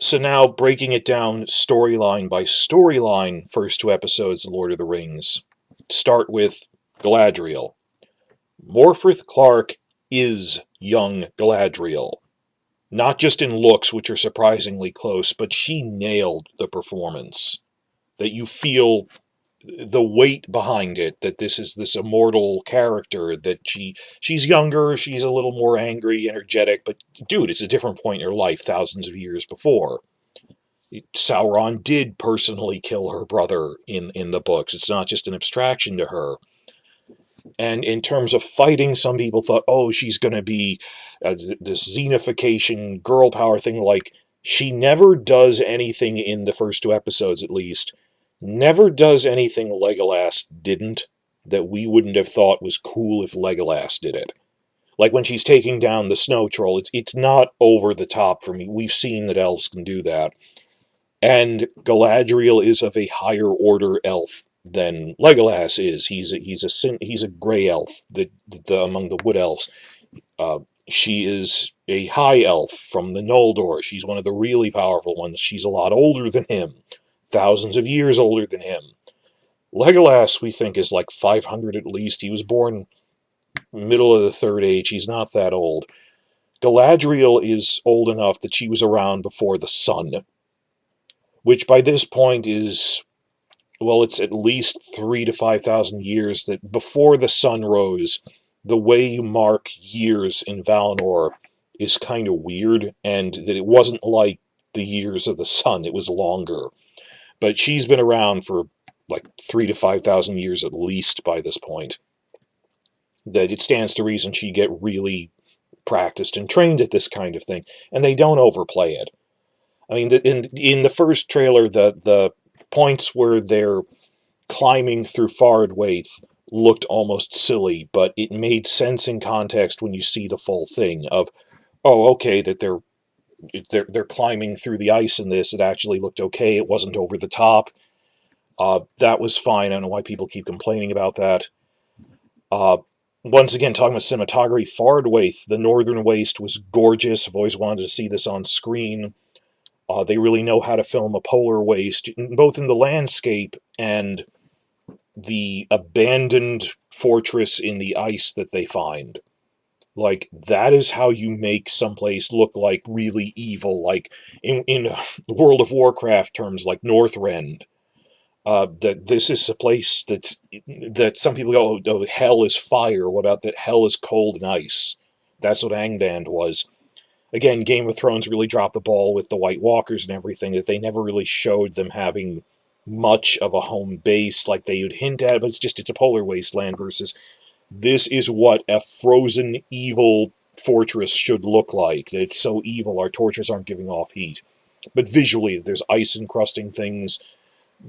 So now, breaking it down storyline by storyline, first two episodes of Lord of the Rings. Start with Galadriel. Morfydd Clark is young Galadriel. Not just in looks, which are surprisingly close, but she nailed the performance. That you feel the weight behind it, that this is this immortal character, that she's younger, she's a little more angry, energetic, but dude, it's a different point in her life thousands of years before. Sauron did personally kill her brother in the books. It's not just an abstraction to her. And in terms of fighting, some people thought, oh, she's going to be this xenification, girl power thing. Like, she never does anything in the first two episodes, at least. Never does anything Legolas didn't that we wouldn't have thought was cool if Legolas did it. Like when she's taking down the snow troll, it's not over the top for me. We've seen that elves can do that. And Galadriel is of a higher order elf than Legolas is. He's a gray elf among the wood elves. She is a high elf from the Noldor. She's one of the really powerful ones. She's a lot older than him, thousands of years older than him. Legolas, we think, is like 500 at least. He was born middle of the Third Age. He's not that old. Galadriel is old enough that she was around before the sun, which by this point is, well, it's at least 3,000 to 5,000 years that before the sun rose. The way you mark years in Valinor is kind of weird, and that it wasn't like the years of the sun, it was longer. But she's been around for like 3,000 to 5,000 years at least by this point. That it stands to reason she'd get really practiced and trained at this kind of thing, and they don't overplay it. I mean, in the first trailer, the points where they're climbing through Faradwaith looked almost silly, but it made sense in context when you see the full thing of, oh, okay, that they're climbing through the ice in this. It actually looked okay. It wasn't over the top. That was fine. I don't know why people keep complaining about that. Once again, talking about cinematography, Faradwaith, the Northern Waste, was gorgeous. I've always wanted to see this on screen. They really know how to film a polar waste, both in the landscape and the abandoned fortress in the ice that they find. Like, that is how you make someplace look like really evil, like in World of Warcraft terms, like Northrend. That this is a place that some people go, oh, hell is fire. What about that hell is cold and ice? That's what Angband was. Again, Game of Thrones really dropped the ball with the White Walkers and everything, that they never really showed them having much of a home base like they would hint at, but it's a polar wasteland versus this is what a frozen evil fortress should look like. That it's so evil our torches aren't giving off heat. But visually, there's ice encrusting things.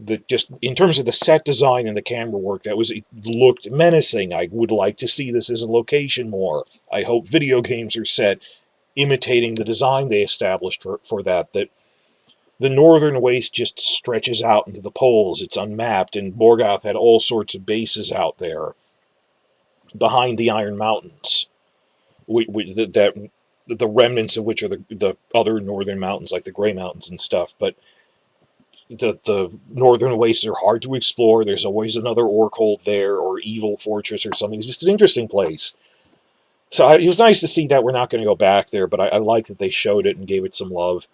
That just, in terms of the set design and the camera work, it looked menacing. I would like to see this as a location more. I hope video games are set imitating the design they established for that the Northern Waste just stretches out into the poles. It's unmapped, and Morgoth had all sorts of bases out there behind the Iron Mountains, the remnants of which are the other northern mountains, like the Grey Mountains and stuff. But the Northern Wastes are hard to explore. There's always another Orkhold there, or evil fortress or something. It's just an interesting place. So it was nice to see that. We're not going to go back there, but I like that they showed it and gave it some love.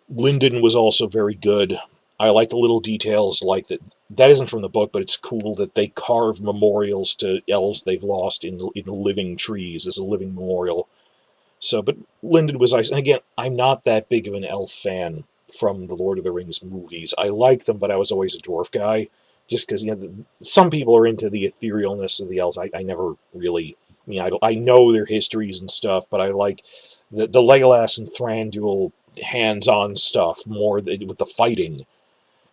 Lindon was also very good. I like the little details, like that. That isn't from the book, but it's cool that they carve memorials to elves they've lost in living trees as a living memorial. So, but Lindon was nice. And again, I'm not that big of an elf fan from the Lord of the Rings movies. I like them, but I was always a dwarf guy, just because some people are into the etherealness of the elves. I never really. I mean, I know their histories and stuff, but I like the Legolas and Thranduil hands-on stuff more with the fighting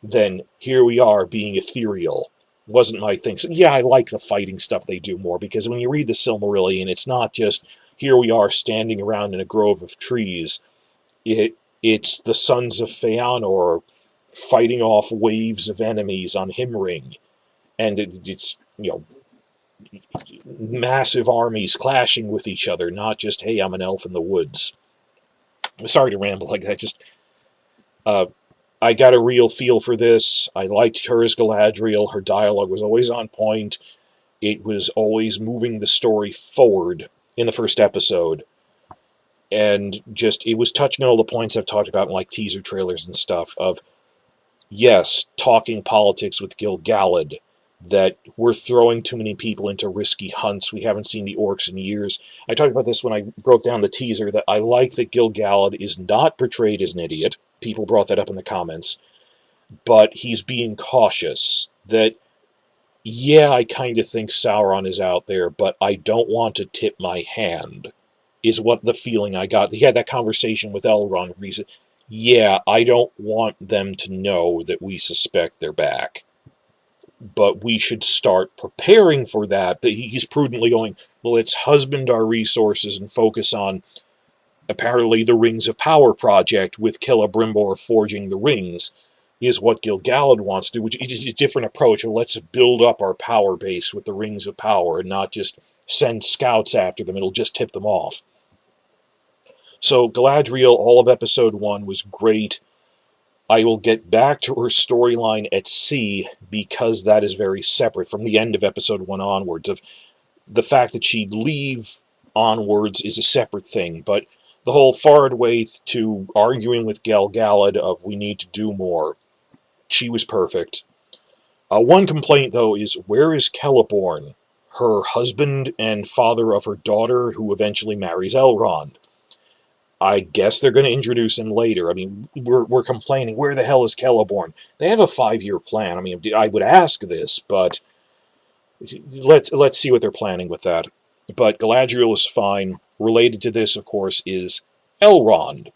than here we are being ethereal. Wasn't my thing. So, yeah, I like the fighting stuff they do more, because when you read the Silmarillion, it's not just here we are standing around in a grove of trees. It's the sons of Feanor fighting off waves of enemies on Himring, and it's massive armies clashing with each other, not just, hey, I'm an elf in the woods. Sorry to ramble like that. Just uh, I got a real feel for this. I liked her as Galadriel. Her dialogue was always on point. It was always moving the story forward in the first episode. And just, it was touching all the points I've talked about in like teaser trailers and stuff of, yes, talking politics with Gil-Galad, that we're throwing too many people into risky hunts. We haven't seen the orcs in years. I talked about this when I broke down the teaser, that I like that Gil-Galad is not portrayed as an idiot. People brought that up in the comments. But he's being cautious. That, yeah, I kind of think Sauron is out there, but I don't want to tip my hand, is what the feeling I got. He had that conversation with Elrond where he said, yeah, I don't want them to know that we suspect they're back. But we should start preparing for that. That he's prudently going, well, let's husband our resources and focus on, apparently, the Rings of Power project with Celebrimbor forging the rings, is what Gil-Galad wants to do, which is a different approach. Well, let's build up our power base with the Rings of Power and not just send scouts after them. It'll just tip them off. So Galadriel, all of episode 1 was great. I will get back to her storyline at sea because that is very separate from the end of episode 1 onwards. Of the fact that she'd leave onwards is a separate thing, but the whole forward way to arguing with Gil-Galad of we need to do more, she was perfect. One complaint, though, is where is Celeborn, her husband and father of her daughter, who eventually marries Elrond? I guess they're going to introduce him later. I mean, we're complaining, where the hell is Celeborn? They have a 5-year plan. I mean, I would ask this, but let's see what they're planning with that. But Galadriel is fine. Related to this, of course, is Elrond.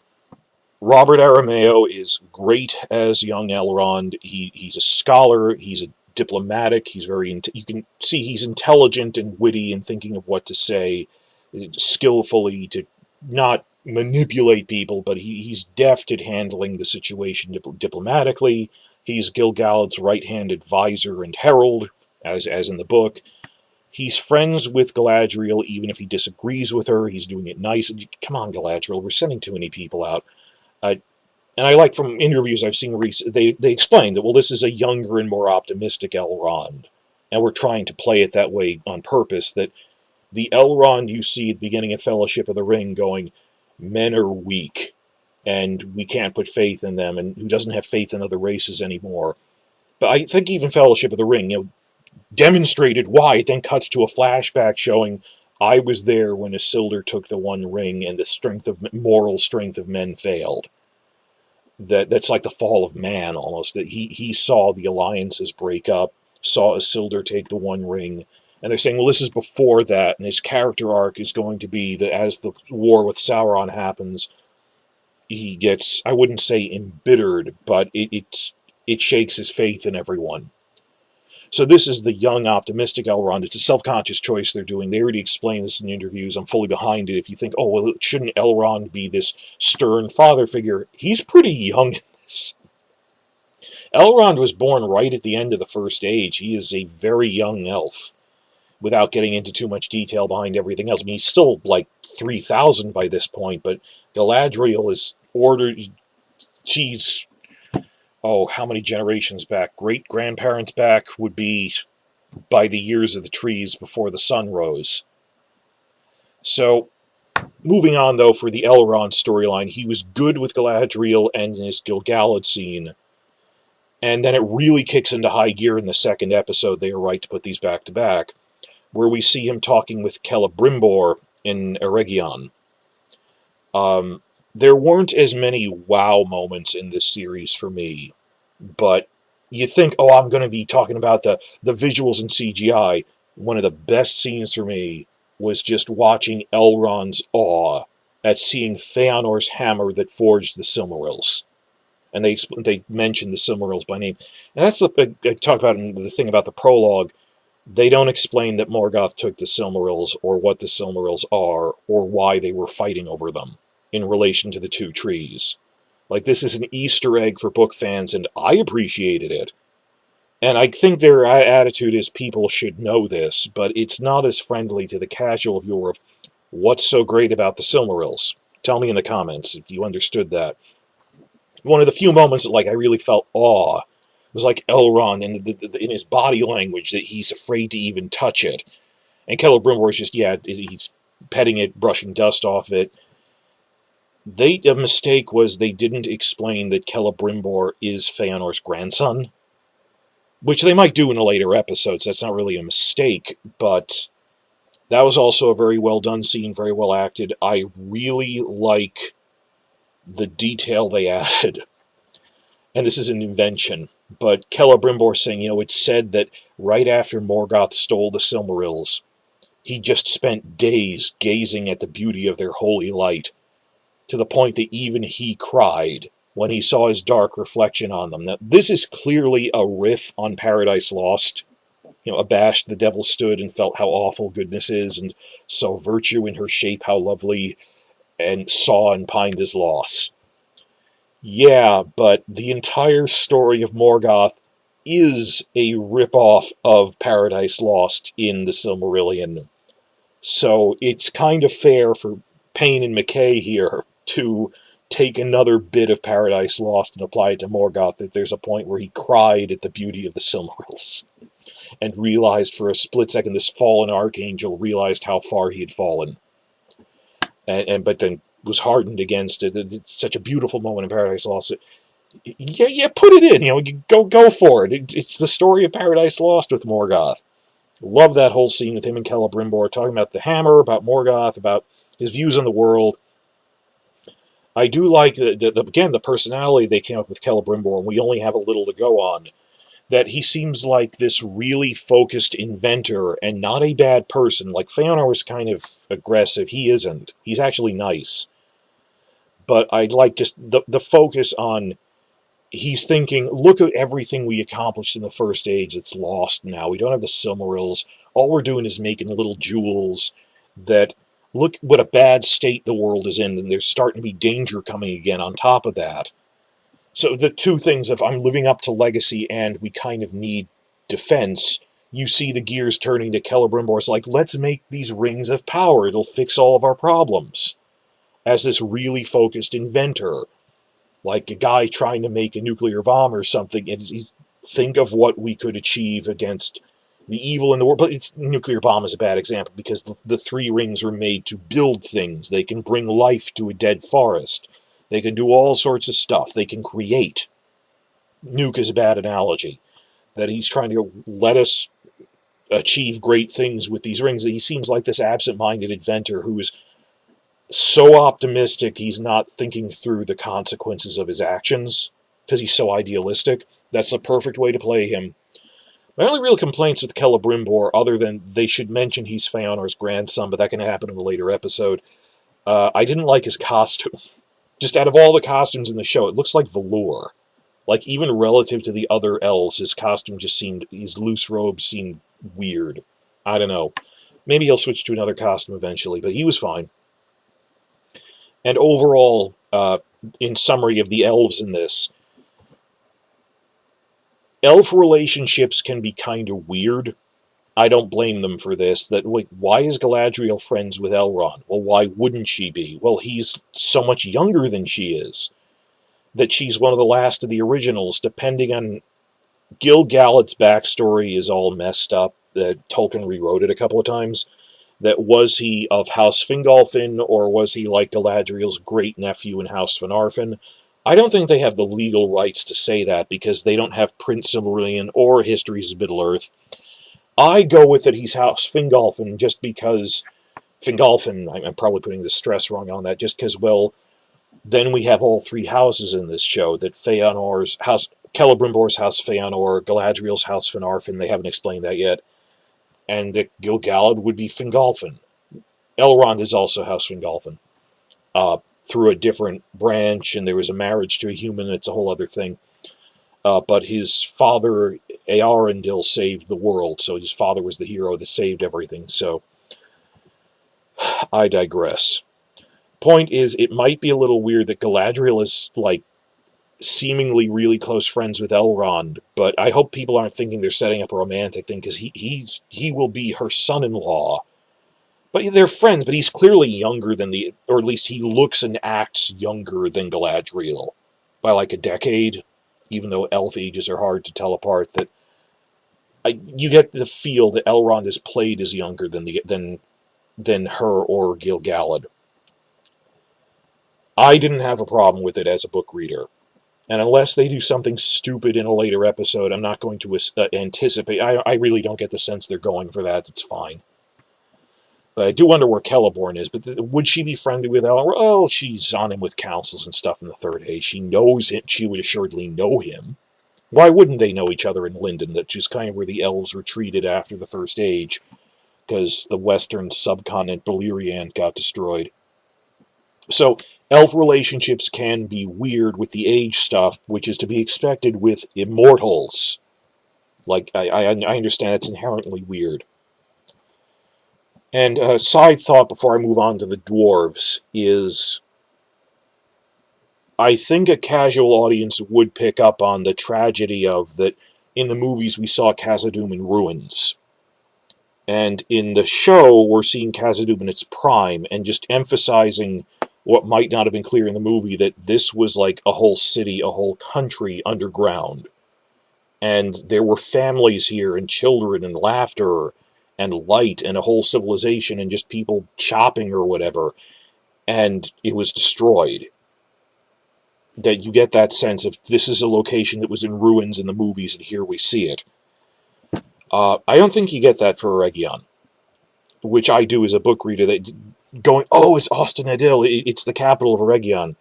Robert Aramayo is great as young Elrond. He's a scholar. He's a diplomatic. He's very. You can see he's intelligent and witty and thinking of what to say, skillfully to not manipulate people, but he's deft at handling the situation diplomatically. He's Gil-Galad's right-hand advisor and herald, as in the book. He's friends with Galadriel, even if he disagrees with her. He's doing it nice. Come on, Galadriel, we're sending too many people out. And I like from interviews I've seen recently, they explain that, well, this is a younger and more optimistic Elrond. And we're trying to play it that way on purpose, that the Elrond you see at the beginning of Fellowship of the Ring going, men are weak, and we can't put faith in them, and who doesn't have faith in other races anymore. But I think even Fellowship of the Ring, demonstrated why. It then cuts to a flashback showing, I was there when Isildur took the One Ring and the moral strength of men failed. That's like the fall of man, almost. That he saw the alliances break up, saw Isildur take the One Ring, and they're saying, well, this is before that, and his character arc is going to be that as the war with Sauron happens, he gets, I wouldn't say embittered, but it shakes his faith in everyone. So this is the young, optimistic Elrond. It's a self-conscious choice they're doing. They already explained this in interviews. I'm fully behind it. If you think, oh, well, shouldn't Elrond be this stern father figure? He's pretty young in this. Elrond was born right at the end of the First Age. He is a very young elf, without getting into too much detail behind everything else. I mean, he's still like 3,000 by this point, but Galadriel is ordered. She's, oh, how many generations back? Great-grandparents back would be by the years of the trees before the sun rose. So, moving on, though, for the Elrond storyline, he was good with Galadriel and in his Gil-Galad scene, and then it really kicks into high gear in the second episode. They are right to put these back to back, where we see him talking with Celebrimbor in Eregion. There weren't as many wow moments in this series for me, but you think, oh, I'm going to be talking about the visuals and CGI. One of the best scenes for me was just watching Elrond's awe at seeing Feanor's hammer that forged the Silmarils. And they mentioned the Silmarils by name. And that's the I talked about in the thing about the prologue. They don't explain that Morgoth took the Silmarils, or what the Silmarils are, or why they were fighting over them in relation to the two trees. Like, this is an Easter egg for book fans, and I appreciated it. And I think their attitude is people should know this, but it's not as friendly to the casual viewer of what's so great about the Silmarils. Tell me in the comments if you understood that. One of the few moments that, like, I really felt awe was like Elrond in his body language that he's afraid to even touch it. And Celebrimbor is just, yeah, he's petting it, brushing dust off it. A mistake was they didn't explain that Celebrimbor is Feanor's grandson, which they might do in the later episodes. That's not really a mistake, but that was also a very well done scene, very well acted. I really like the detail they added. And this is an invention, but Celebrimbor saying, it's said that right after Morgoth stole the Silmarils, he just spent days gazing at the beauty of their holy light, to the point that even he cried when he saw his dark reflection on them. Now, this is clearly a riff on Paradise Lost. Abashed the devil stood and felt how awful goodness is, and saw virtue in her shape how lovely, and saw and pined his loss. Yeah, but the entire story of Morgoth is a ripoff of Paradise Lost in the Silmarillion. So it's kind of fair for Payne and McKay here to take another bit of Paradise Lost and apply it to Morgoth, that there's a point where he cried at the beauty of the Silmarils and realized for a split second this fallen archangel realized how far he had fallen. But then was hardened against it. It's such a beautiful moment in Paradise Lost. Yeah, put it in. Go for it. It's the story of Paradise Lost with Morgoth. Love that whole scene with him and Celebrimbor talking about the hammer, about Morgoth, about his views on the world. I do like the personality they came up with Celebrimbor, and we only have a little to go on. That he seems like this really focused inventor and not a bad person. Like, Feanor was kind of aggressive. He isn't. He's actually nice. But I like just the focus on, he's thinking, look at everything we accomplished in the First Age that's lost now. We don't have the Silmarils. All we're doing is making little jewels that, look what a bad state the world is in, and there's starting to be danger coming again on top of that. So the two things of, I'm living up to legacy and we kind of need defense, you see the gears turning to Celebrimbor's like, let's make these rings of power. It'll fix all of our problems. As this really focused inventor, like a guy trying to make a nuclear bomb or something, and he's think of what we could achieve against the evil in the world. But nuclear bomb is a bad example, because the three rings are made to build things. They can bring life to a dead forest. They can do all sorts of stuff. They can create. Nuke is a bad analogy. That he's trying to let us achieve great things with these rings. He seems like this absent-minded inventor who is so optimistic he's not thinking through the consequences of his actions, because he's so idealistic. That's the perfect way to play him. My only real complaints with Celebrimbor, other than they should mention he's Feanor's grandson, but that can happen in a later episode, I didn't like his costume. Just out of all the costumes in the show, it looks like velour. Like, even relative to the other elves, his costume just seemed, his loose robes seemed weird. I don't know. Maybe he'll switch to another costume eventually, but he was fine. And overall, in summary of the elves in this, elf relationships can be kind of weird. I don't blame them for this. That, like, why is Galadriel friends with Elrond? Well, why wouldn't she be? Well, he's so much younger than she is. That she's one of the last of the originals. Depending on Gil-Galad's backstory is all messed up. Tolkien rewrote it a couple of times. That, was he of House Fingolfin, or was he like Galadriel's great-nephew in House Finarfin? I don't think they have the legal rights to say that, because they don't have Prince Silmarillion or Histories of Middle-earth. I go with it he's House Fingolfin, just because Fingolfin, I'm probably putting the stress wrong on that, just because, well, then we have all three houses in this show, that Feanor's house, Celebrimbor's House Feanor, Galadriel's House Finarfin, they haven't explained that yet, and that Gil-Galad would be Fingolfin. Elrond is also House Fingolfin, through a different branch, and there was a marriage to a human, it's a whole other thing. But his father, Earendil, saved the world, so his father was the hero that saved everything, so I digress. Point is, it might be a little weird that Galadriel is, like, seemingly really close friends with Elrond, but I hope people aren't thinking they're setting up a romantic thing, because he will be her son-in-law, But they're friends, but he's clearly younger than or at least he looks and acts younger than Galadriel by like a decade, even though elf ages are hard to tell apart. You get the feel that Elrond is played as younger than her or Gil-Galad. I didn't have a problem with it as a book reader. And unless they do something stupid in a later episode, I'm not going to anticipate. I really don't get the sense they're going for that. It's fine. But I do wonder where Celeborn is. But would she be friendly with Elrond? Oh, she's on him with councils and stuff in the Third Age. She knows him. She would assuredly know him. Why wouldn't they know each other in Lindon? That's just kind of where the elves retreated after the First Age, because the western subcontinent, Beleriand, got destroyed. So, elf relationships can be weird with the age stuff, which is to be expected with immortals. Like, I understand it's inherently weird. And a side thought before I move on to the dwarves is, I think a casual audience would pick up on the tragedy of that in the movies we saw Khazad-dûm in ruins. And in the show, we're seeing Khazad-dûm in its prime, and just emphasizing what might not have been clear in the movie, that this was like a whole city, a whole country underground. And there were families here, and children, and laughter, and light, and a whole civilization, and just people shopping or whatever. And it was destroyed. That you get that sense of this is a location that was in ruins in the movies, and here we see it. I don't think you get that for Eregion, which I do as a book reader, that going, oh, it's Ostinadil, it's the capital of Eregion,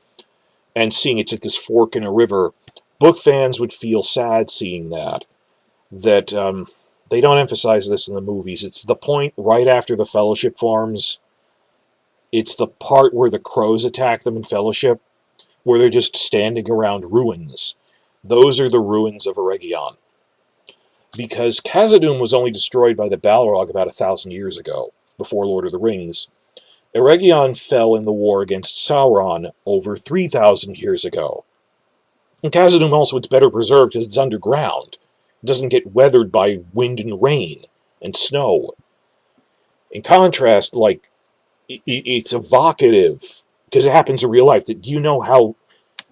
and seeing it's at this fork in a river. Book fans would feel sad seeing that they don't emphasize this in the movies. It's the point right after the Fellowship forms. It's the part where the crows attack them in Fellowship, where they're just standing around ruins. Those are the ruins of Eregion. Because Khazad-dûm was only destroyed by the Balrog about 1,000 years ago, before Lord of the Rings. Eregion fell in the war against Sauron over 3,000 years ago. And Khazad-dûm also, it's better preserved because it's underground. It doesn't get weathered by wind and rain and snow. In contrast, like, it's evocative, because it happens in real life. That you know how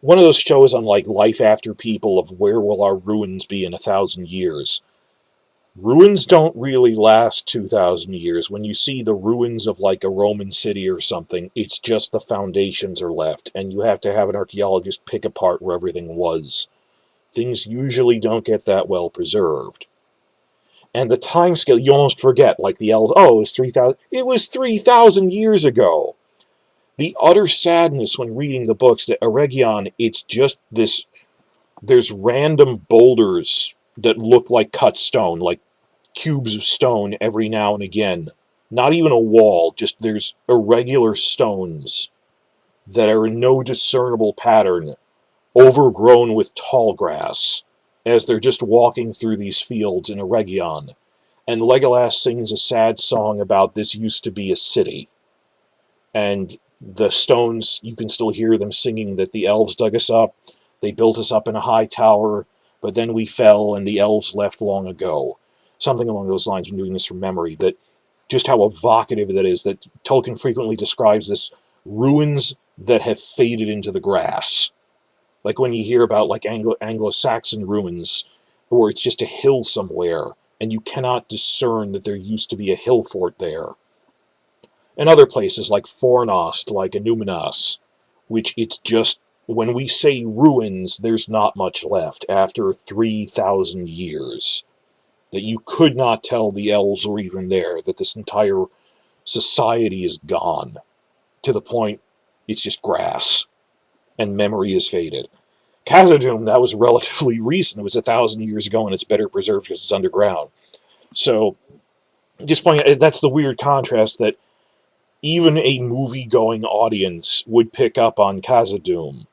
one of those shows on like Life After People of where will our ruins be in 1,000 years. Ruins don't really last 2,000 years. When you see the ruins of like a Roman city or something, it's just the foundations are left, and you have to have an archaeologist pick apart where everything was. Things usually don't get that well preserved. And the time scale, you almost forget, like the elves, oh, it was 3,000. It was 3,000 years ago. The utter sadness when reading the books that Eregion, it's just this, there's random boulders that look like cut stone, like cubes of stone every now and again. Not even a wall, just there's irregular stones that are in no discernible pattern, overgrown with tall grass, as they're just walking through these fields in Eregion. And Legolas sings a sad song about this used to be a city. And the stones, you can still hear them singing that the elves dug us up, they built us up in a high tower, but then we fell and the elves left long ago. Something along those lines. I'm doing this from memory. That just how evocative that is, that Tolkien frequently describes this ruins that have faded into the grass. Like when you hear about like Anglo-Saxon ruins, where it's just a hill somewhere, and you cannot discern that there used to be a hill fort there. And other places like Fornost, like Annúminas, which it's just, when we say ruins, there's not much left after 3,000 years. That you could not tell the elves were even there, that this entire society is gone, to the point it's just grass, and memory is faded. Khazad-dûm, that was relatively recent. It was 1,000 years ago, and it's better preserved because it's underground. So, just pointing out, that's the weird contrast that even a movie-going audience would pick up on Khazad-dûm,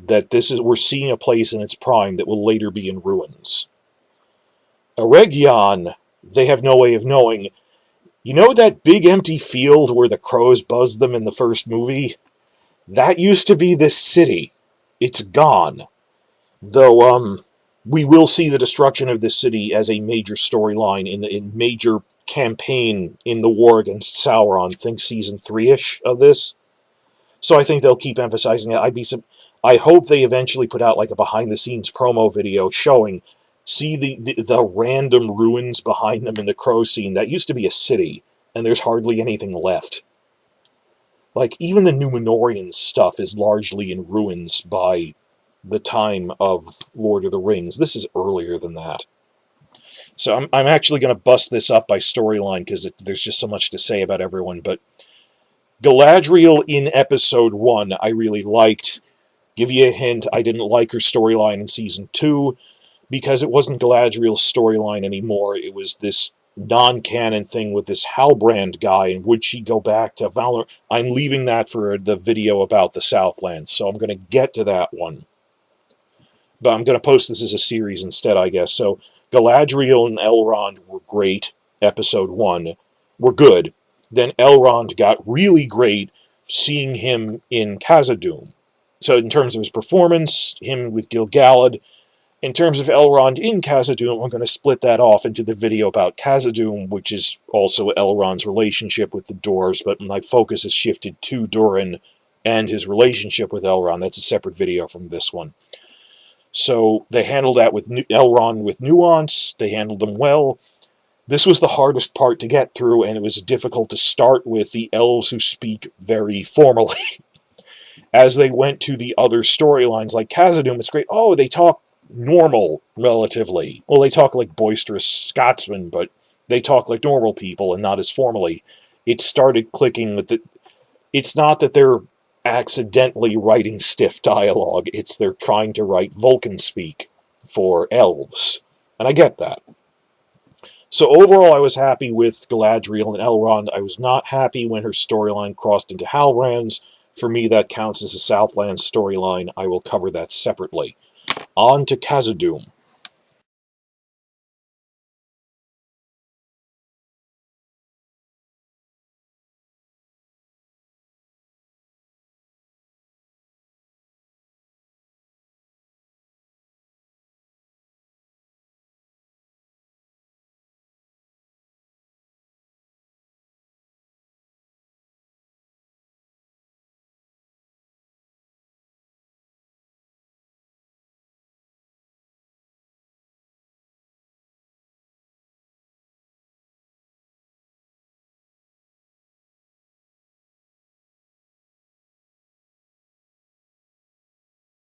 that we're seeing a place in its prime that will later be in ruins. Eregion, they have no way of knowing. You know that big empty field where the crows buzzed them in the first movie? That used to be this city. It's gone. Though, we will see the destruction of this city as a major storyline in major campaign in the war against Sauron, think season 3-ish of this. So I think they'll keep emphasizing that. I hope they eventually put out like a behind-the-scenes promo video showing, see the random ruins behind them in the Crow scene. That used to be a city, and there's hardly anything left. Like, even the Númenórean stuff is largely in ruins by the time of Lord of the Rings. This is earlier than that. So I'm actually going to bust this up by storyline, because there's just so much to say about everyone. But Galadriel in episode 1, I really liked. Give you a hint, I didn't like her storyline in season 2, because it wasn't Galadriel's storyline anymore. It was this non-canon thing with this Halbrand guy, and would she go back to Valinor? I'm leaving that for the video about the Southlands, so I'm going to get to that one. But I'm going to post this as a series instead, I guess. So Galadriel and Elrond were great. Episode 1 were good. Then Elrond got really great, seeing him in Khazad-dûm. So in terms of his performance, him with Gil-Galad. In terms of Elrond in Khazad-dûm, I'm going to split that off into the video about Khazad-dûm, which is also Elrond's relationship with the Dwarves, but my focus has shifted to Durin and his relationship with Elrond. That's a separate video from this one. So they handled that with Elrond with nuance. They handled them well. This was the hardest part to get through, and it was difficult to start with the elves who speak very formally. As they went to the other storylines, like Khazad-dûm, it's great. Oh, they talk normal, relatively. Well, they talk like boisterous Scotsmen, but they talk like normal people and not as formally. It started clicking with it's not that they're accidentally writing stiff dialogue, it's they're trying to write Vulcan speak for elves. And I get that. So overall, I was happy with Galadriel and Elrond. I was not happy when her storyline crossed into Halbrand's. For me, that counts as a Southlands storyline. I will cover that separately. On to Khazad-dûm.